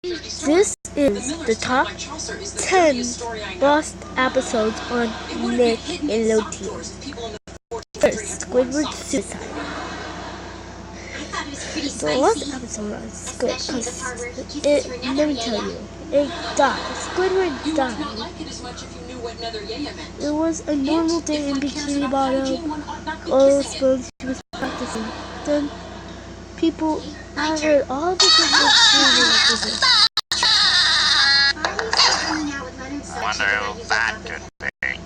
This is the top 10 lost episodes on Nickelodeon. First, Squidward's suicide. The last episode was good because let me tell you, it died. Squidward died. It was a normal day in Bikini Bottom. All spoons she was practicing. Then people heard all the good Wonder who that could be.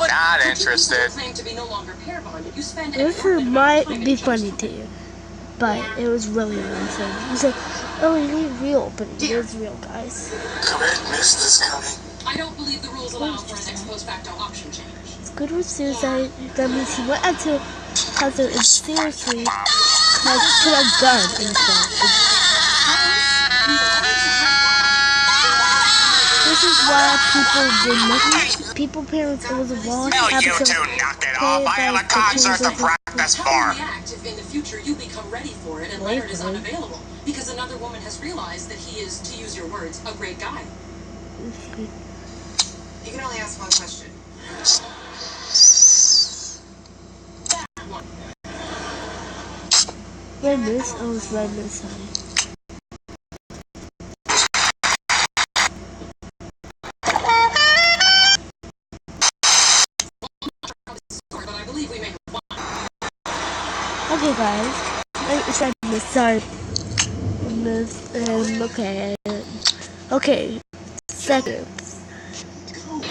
Not interested. This might be funny to you, but it was really funny. He's like, oh, it ain't real, but it is real, guys. Mist is coming. I don't believe the rules allow for an ex post facto option change. Squidward's suicide, that means he went into Hazard and seriously put a gun in his mouth. This is why people did nothing. People, parents, it was a lost Will you episode. two knock it off? I have a concert to practice for. React if in the future you become ready for it and Leonard is unavailable because another woman has realized that he is, to use your words, a great guy. You can only ask one question. Red Mist? Oh, it's Red Mist, sorry. Okay, guys. It's Red Mist, sorry. Okay. Okay. Second.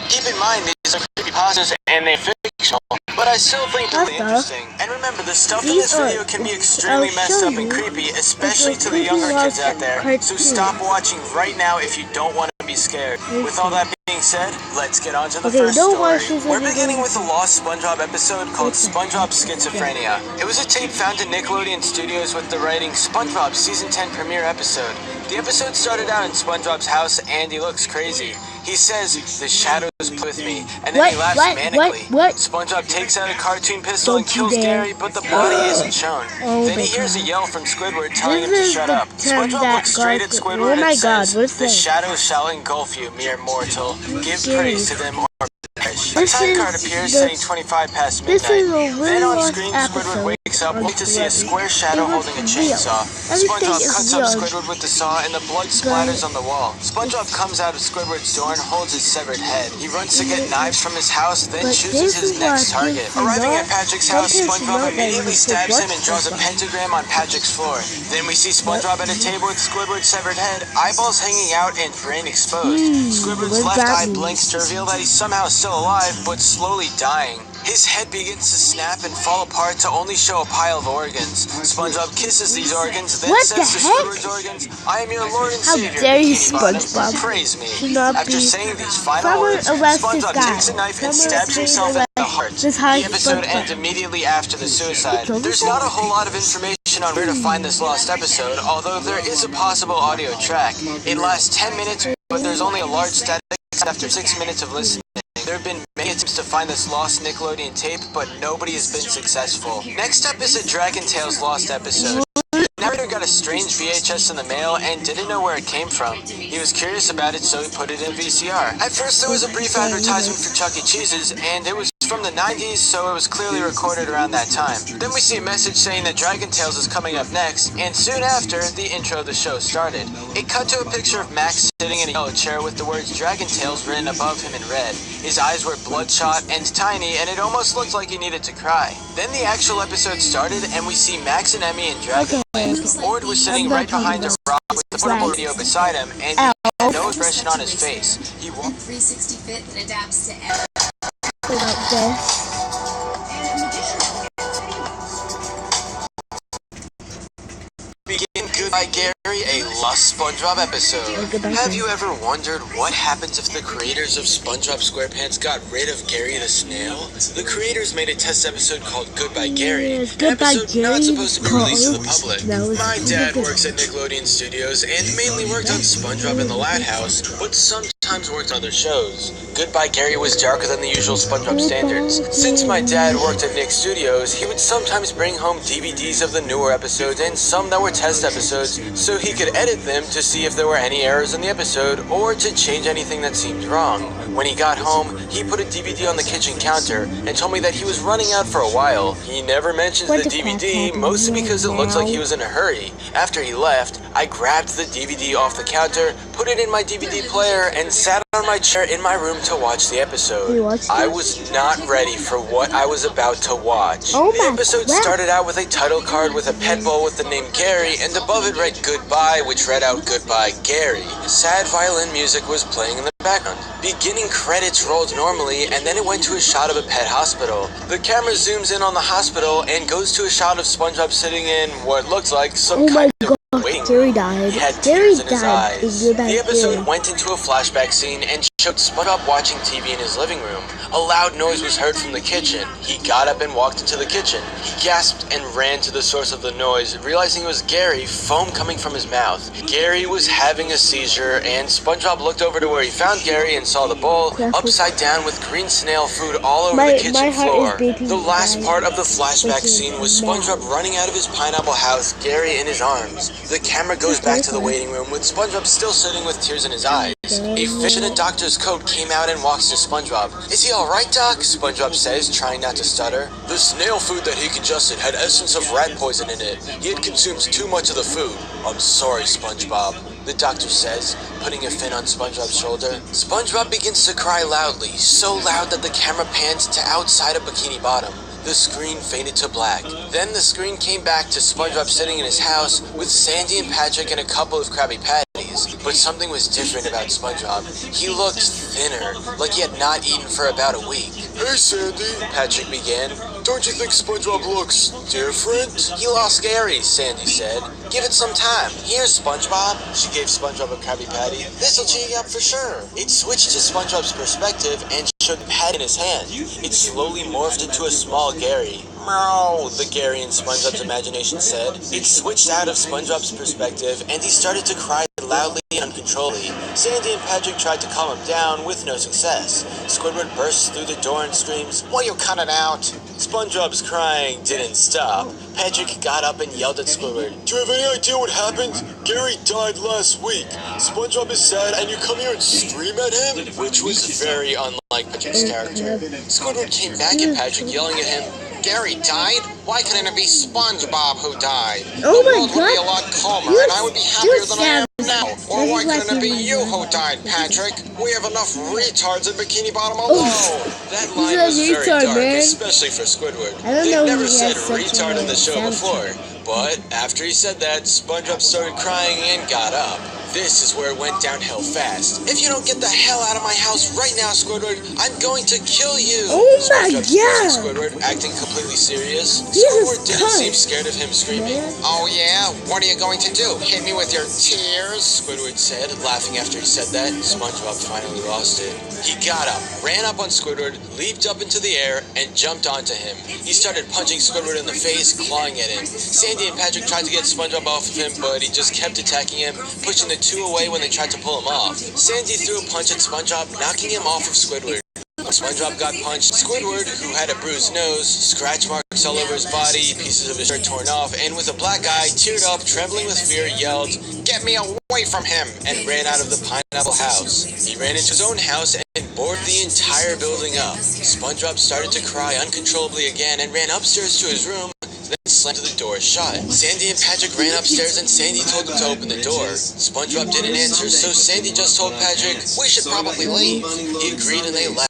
Keep in mind, these are creepypastas and they're fictional, but I still think they're really interesting. And remember, the stuff in this video can be extremely messed up and creepy, especially to the younger kids out there. So stop watching right now if you don't want to be scared. With all that being said, let's get on to the first story. We're beginning with a lost SpongeBob episode called SpongeBob Schizophrenia. It was a tape found in Nickelodeon Studios with the writing SpongeBob Season 10 premiere episode. The episode started out in SpongeBob's house and he looks crazy. He says, "The shadows play with me," and then he laughs manically. SpongeBob takes out a cartoon pistol and kills Gary, but the body isn't shown. Then he hears a yell from Squidward telling him to shut up. SpongeBob looks straight at Squidward and says, "The shadows shall engulf you, mere mortal. Give praise to them or perish." A time card appears saying 25 past midnight. Then on screen, Squidward wakes up only to see a square shadow holding a chainsaw. SpongeBob cuts up Squidward with the saw and the blood splatters on the wall. SpongeBob comes out of Squidward's door and holds his severed head. He runs to get knives from his house, then chooses his next target. Arriving at Patrick's house, SpongeBob immediately stabs him and draws a pentagram on Patrick's floor. Then we see SpongeBob at a table with Squidward's severed head, eyeballs hanging out and brain exposed. Squidward's left eye blinks to reveal that he's somehow still alive, but slowly dying. His head begins to snap and fall apart to only show a pile of organs. SpongeBob kisses these organs, then says to Squidward's organs, "I am your Lord and Savior, How dare you, Bikini Bottom. SpongeBob? Praise me." Not After be- saying these final words, arrest this SpongeBob guy. takes a knife and Someone stabs himself in the heart. This The high episode SpongeBob. ends immediately after the suicide. There's not a whole lot of information on where to find this lost episode, although there is a possible audio track. It lasts 10 minutes, but there's only a large static after 6 minutes of listening. There have been many attempts to find this lost Nickelodeon tape, but nobody has been successful. Next up is a Dragon Tales lost episode. The narrator got a strange VHS in the mail and didn't know where it came from. He was curious about it, so he put it in VCR. At first, there was a brief advertisement for Chuck E. Cheese's, and it was from the 90s, so it was clearly recorded around that time. Then we see a message saying that Dragon Tales is coming up next, and soon after, the intro of the show started. It cut to a picture of Max sitting in a yellow chair with the words Dragon Tales written above him in red. His eyes were bloodshot and tiny, and it almost looked like he needed to cry. Then the actual episode started, and we see Max and Emmy in Dragonland. Ord was sitting right behind a rock with the portable radio beside him, and he had no expression on his face. He walked 360 fit that adapts to every Like this. Begin Goodbye Gary, a lost SpongeBob episode. Have you ever wondered what happens if the creators of SpongeBob SquarePants got rid of Gary the Snail? The creators made a test episode called Goodbye Gary, an episode not supposed to be released to the public. My dad works at Nickelodeon Studios and mainly worked on SpongeBob in the Lad House, but sometimes worked on other shows. Goodbye Gary was darker than the usual SpongeBob standards. Since my dad worked at Nick Studios, he would sometimes bring home DVDs of the newer episodes and some that were test episodes episodes so he could edit them to see if there were any errors in the episode or to change anything that seemed wrong. When he got home, he put a DVD on the kitchen counter and told me that he was running out for a while. He never mentions the DVD, mostly because it looks like he was in a hurry. After he left, I grabbed the DVD off the counter, put it in my DVD player, and sat on my chair in my room to watch the episode. I was not ready for what I was about to watch. The episode started out with a title card with a pet bowl with the name Gary, and above it read Goodbye, which read out Goodbye Gary. Sad violin music was playing in the background. Beginning credits rolled normally, and then it went to a shot of a pet hospital. The camera zooms in on the hospital and goes to a shot of SpongeBob sitting in what looks like some kind of waiting. Gary died. He had Gary tears in his died. eyes. The episode went into a flashback scene and showed SpongeBob watching TV in his living room. A loud noise was heard from the kitchen. He got up and walked into the kitchen. He gasped and ran to the source of the noise, realizing it was Gary, foam coming from his mouth. Gary was having a seizure, and SpongeBob looked over to where he found Gary and saw the bowl upside down with green snail food all over the kitchen floor. The last part of the flashback scene was SpongeBob running out of his pineapple house, Gary in his arms. The camera goes back to the waiting room with SpongeBob still sitting with tears in his eyes. A fish in a doctor's coat came out and walks to SpongeBob. "Is he alright, Doc?" SpongeBob says, trying not to stutter. "The snail food that he congested had essence of rat poison in it. He had consumed too much of the food." "I'm sorry, SpongeBob," the doctor says, putting a fin on SpongeBob's shoulder. SpongeBob begins to cry loudly, so loud that the camera pans to outside of Bikini Bottom. The screen faded to black. Then the screen came back to SpongeBob sitting in his house with Sandy and Patrick and a couple of Krabby Patties. But something was different about SpongeBob. He looked thinner, like he had not eaten for about a week. "Hey, Sandy," Patrick began. "Don't you think SpongeBob looks different?" "He lost Gary," Sandy said. "Give it some time. Here, SpongeBob." She gave SpongeBob a Krabby Patty. "This'll cheer you up for sure." It switched to SpongeBob's perspective and showed the patty in his hand. It slowly morphed into a small Gary. "Meow," the Gary in SpongeBob's imagination said. It switched out of SpongeBob's perspective, and he started to cry loudly and uncontrollably. Sandy and Patrick tried to calm him down with no success. Squidward bursts through the door and screams, "Will you cut it out?" SpongeBob's crying didn't stop. Patrick got up and yelled at Squidward, "Do you have any idea what happened? Gary died last week. SpongeBob is sad and you come here and scream at him?" Which was very unlike Patrick's character. Squidward came back at Patrick, yelling at him, "Gary died? Why couldn't it be SpongeBob who died? Oh the my world would be a God. lot calmer You're- and I would be happier you're than I am sad. now. Or This why is like couldn't it be your you mom. who died, Patrick? We have enough retards in Bikini Bottom alone." That line a was very retard, dark, man. especially for Squidward. I don't They've know never who said has such retard in the a show sound before. But after he said that, SpongeBob started crying and got up. This is where it went downhill fast. "If you don't get the hell out of my house right now, Squidward, I'm going to kill you." Oh my SpongeBob screamed at God. Squidward, acting completely serious. Jesus Squidward didn't Christ. seem scared of him screaming. Man. "Oh yeah? What are you going to do? Hit me with your tears?" Squidward said, laughing after he said that. SpongeBob finally lost it. He got up, ran up on Squidward, leaped up into the air, and jumped onto him. He started punching Squidward in the face, clawing at him. Sandy and Patrick tried to get SpongeBob off of him, but he just kept attacking him, pushing the two away when they tried to pull him off. Sandy threw a punch at SpongeBob, knocking him off of Squidward. When SpongeBob got punched, Squidward, who had a bruised nose, scratch marks all over his body, pieces of his shirt torn off, and with a black eye, teared up, trembling with fear, yelled, "Get me away from him!" and ran out of the pineapple house. He ran into his own house and boarded the entire building up. SpongeBob started to cry uncontrollably again and ran upstairs to his room, then slammed the door shut. Sandy and Patrick ran upstairs and Sandy told them to open the door. SpongeBob didn't answer, so Sandy just told Patrick, "We should probably leave." He agreed and they left.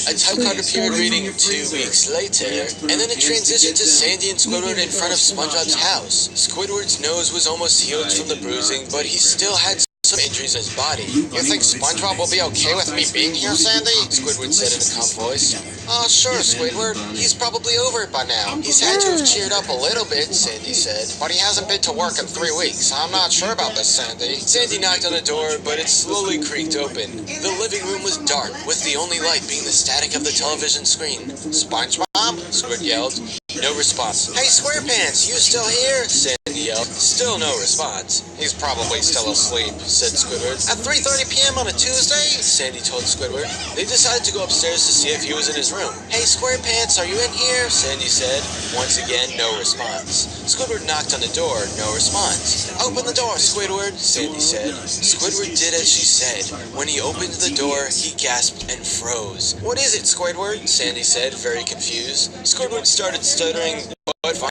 A type card appeared reading 2 weeks later, and then it transitioned to Sandy and Squidward in front of SpongeBob's house. Squidward's nose was almost healed from the bruising, but he still had some injuries in his body. "You think SpongeBob will be okay with me being here, Sandy?" Squidward said in a calm voice. "Oh, sure, Squidward. He's probably over it by now. He's had to have cheered up a little bit," Sandy said. "But he hasn't been to work in 3 weeks. I'm not sure about this, Sandy." Sandy knocked on the door, but it slowly creaked open. The living room was dark, with the only light being the static of the television screen. "SpongeBob?" Squid yelled. No response. "Hey, SquarePants, you still here?" Sandy yelled. Still no response. He's probably still asleep, said Squidward. At 3:30 p.m. on a Tuesday, Sandy told Squidward. They decided to go upstairs to see if he was in his room. Hey, SquarePants, are you in here? Sandy said. Once again, no response. Squidward knocked on the door, no response. Open the door, Squidward, Sandy said. Squidward did as she said. When he opened the door, he gasped and froze. What is it, Squidward? Sandy said, very confused. Squidward started stuttering, but finally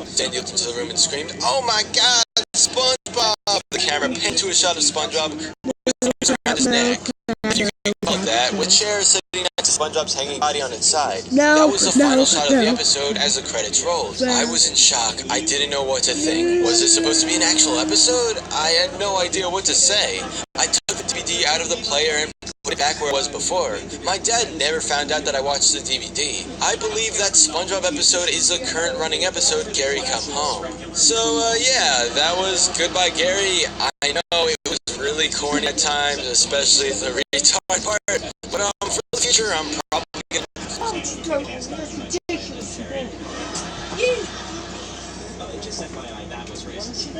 Sandy looked into the room and screamed, "Oh my God, SpongeBob!" The camera panned to a shot of SpongeBob around his neck. You can call that, with chairs sitting next to SpongeBob's hanging body on its side. That was the final shot of the episode as the credits rolled. I was in shock. I didn't know what to think. Was this supposed to be an actual episode? I had no idea what to say. I took the DVD out of the player and put it back where it was before. My dad never found out that I watched the DVD. I believe that SpongeBob episode is the current running episode, Gary Come Home. So, yeah, that was Goodbye Gary. I know it was really corny at times, especially the retard part, but for the future, I'm probably gonna... Just FYI, that was racist.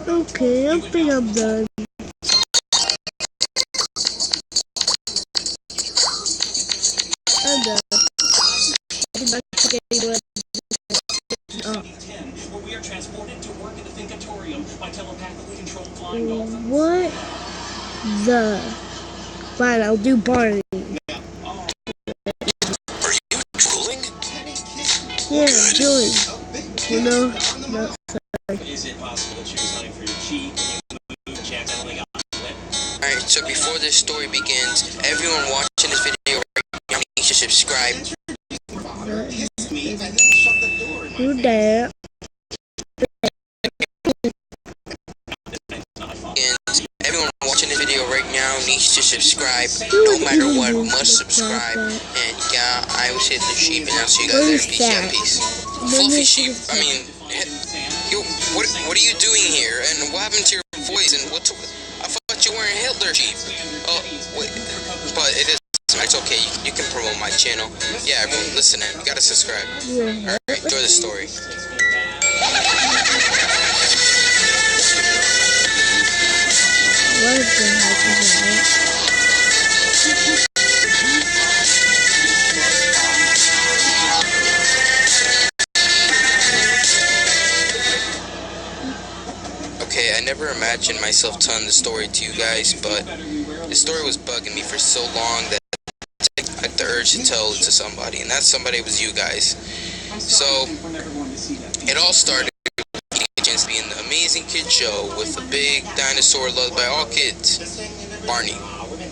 Okay, I think I'm done. I'm done. I'm back to getting where we are transported to work in the Thinkatorium by telepathically controlled flying dolphins. What the? Fine, I'll do Barney. Are you drooling? Yeah, I'm doing. You know, no, Is it possible that she was hunting for your cheek and you moved and she accidentally got on your lip? Alright, so before this story begins, everyone watching this video right now needs to subscribe. do that. And everyone watching this video right now needs to subscribe. No matter what, must subscribe. And yeah, I was hitting the sheep, and I'll see you guys later. Peace out, peace. Fluffy sheep, I mean, yo, what are you doing here? And what happened to your voice? And I thought you weren't Hitler sheep. Oh, wait, but it is. It's okay. You can promote my channel. Yeah, everyone, listen in. You gotta subscribe. Alright, enjoy the story. What is going on? Okay, I never imagined myself telling the story to you guys, but the story was bugging me for so long that I had the urge to tell it to somebody, and that somebody was you guys. So, it all started with Agents being the amazing kid show with a big dinosaur loved by all kids, Barney.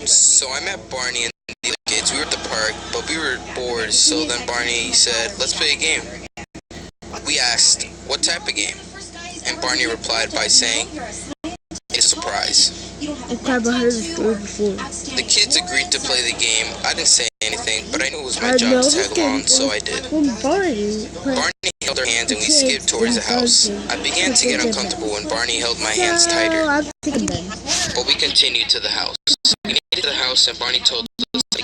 So I met Barney and the other kids. We were at the park, but we were bored, so then Barney said, "Let's play a game." We asked, "What type of game?" And Barney replied by saying, "It's a surprise." I've never heard the story before. The kids agreed to play the game. I didn't say anything, but I knew it was my job to tag along, so I did. Barney held her hands and we skipped towards the house. I began to get uncomfortable when Barney held my hands tighter, but we continued to the house. We made it to the house and Barney told us the